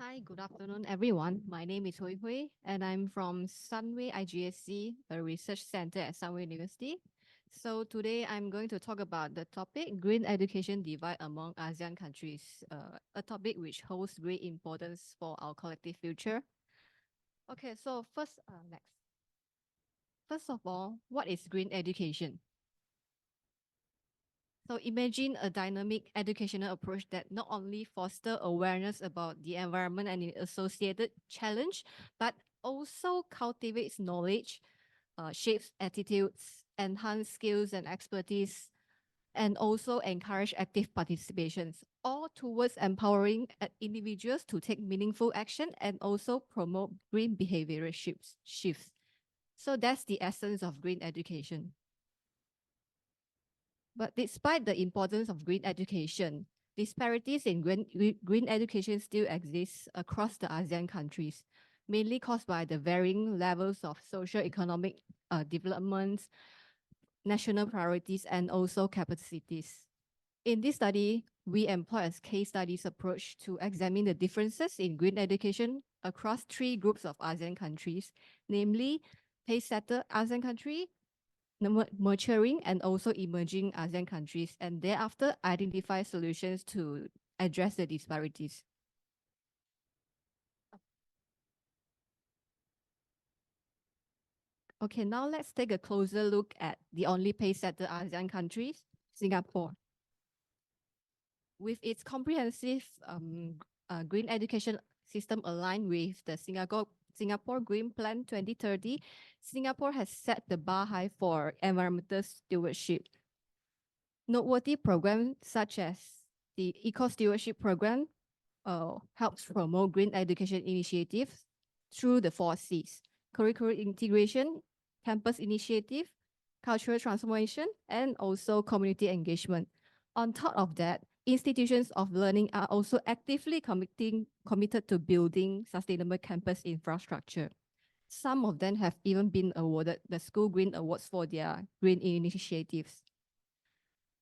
Hi, good afternoon, everyone. My name is Hui Hui, and I'm from Sunway IGSC, a research center at Sunway University. So today I'm going to talk about the topic Green Education Divide Among ASEAN Countries, a topic which holds great importance for our collective future. Okay, so next. First of all, what is green education? So imagine a dynamic educational approach that not only foster awareness about the environment and its associated challenge, but also cultivates knowledge, shapes attitudes, enhance skills and expertise, and also encourage active participations, all towards empowering individuals to take meaningful action and also promote green behavioral shifts. So that's the essence of green education. But despite the importance of green education, disparities in green education still exist across the ASEAN countries, mainly caused by the varying levels of socio-economic developments, national priorities, and also capacities. In this study, we employ a case studies approach to examine the differences in green education across three groups of ASEAN countries, namely pace-setter ASEAN country, maturing and also emerging ASEAN countries, and thereafter identify solutions to address the disparities. Okay, now let's take a closer look at the only pace-setter ASEAN countries, Singapore. With its comprehensive green education system aligned with the Singapore Green Plan 2030, Singapore has set the bar high for environmental stewardship. Noteworthy programs such as the Eco Stewardship Program helps promote green education initiatives through the 4 Cs: curricular integration, campus initiative, cultural transformation, and also community engagement. On top of that, institutions of learning are also actively committed to building sustainable campus infrastructure. Some of them have even been awarded the School Green Awards for their green initiatives.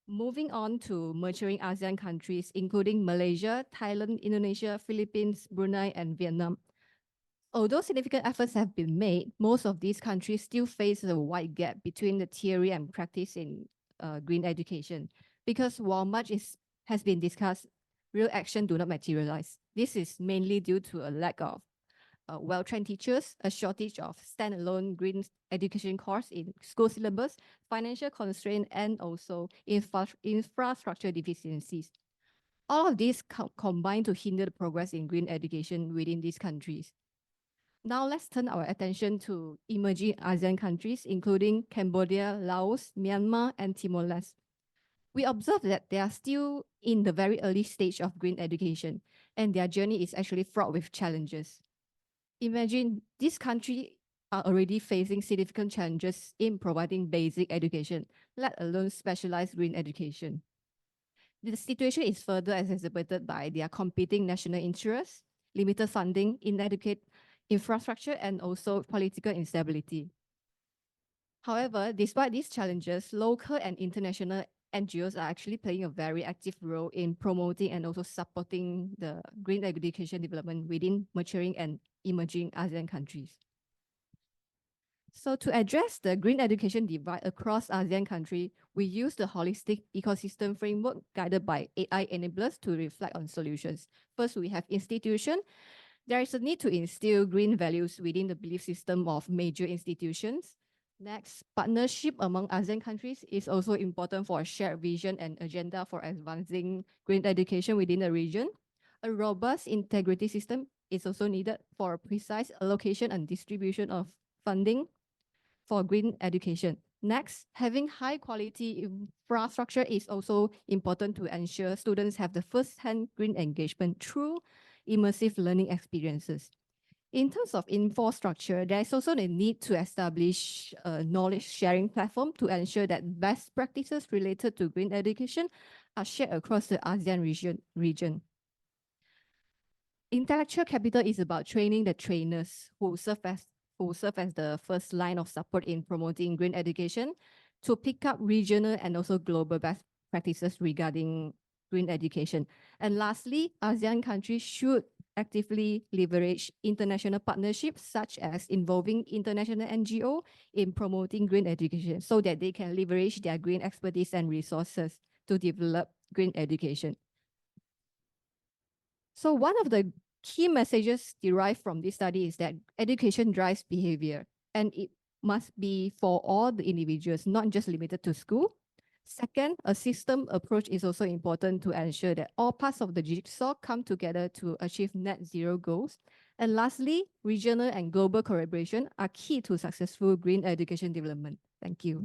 Moving on to maturing ASEAN countries, including Malaysia, Thailand, Indonesia, Philippines, Brunei, and Vietnam. Although significant efforts have been made, most of these countries still face a wide gap between the theory and practice in green education. Because while much has been discussed, real action do not materialize. This is mainly due to a lack of well-trained teachers, a shortage of standalone green education course in school syllabus, financial constraint, and also infrastructure deficiencies. All of these combine to hinder the progress in green education within these countries. Now let's turn our attention to emerging ASEAN countries, including Cambodia, Laos, Myanmar, and Timor-Leste. We observe that they are still in the very early stage of green education, and their journey is actually fraught with challenges. Imagine these countries are already facing significant challenges in providing basic education, let alone specialized green education. The situation is further exacerbated by their competing national interests, limited funding, inadequate infrastructure, and also political instability. However, despite these challenges, local and international NGOs are actually playing a very active role in promoting and also supporting the green education development within maturing and emerging ASEAN countries. So to address the green education divide across ASEAN countries, we use the holistic ecosystem framework guided by AI enablers to reflect on solutions. First, we have institution. There is a need to instill green values within the belief system of major institutions. Next, partnership among ASEAN countries is also important for a shared vision and agenda for advancing green education within the region. A robust integrity system is also needed for precise allocation and distribution of funding for green education. Next, having high quality infrastructure is also important to ensure students have the first-hand green engagement through immersive learning experiences. In terms of infrastructure, there is also a need to establish a knowledge sharing platform to ensure that best practices related to green education are shared across the ASEAN region. Intellectual capital is about training the trainers who serve as the first line of support in promoting green education to pick up regional and also global best practices regarding green education. And lastly, ASEAN countries should actively leverage international partnerships, such as involving international NGO in promoting green education so that they can leverage their green expertise and resources to develop green education. So one of the key messages derived from this study is that education drives behavior, and it must be for all the individuals, not just limited to school. Second, a system approach is also important to ensure that all parts of the jigsaw come together to achieve net zero goals. And lastly, regional and global collaboration are key to successful green education development. Thank you.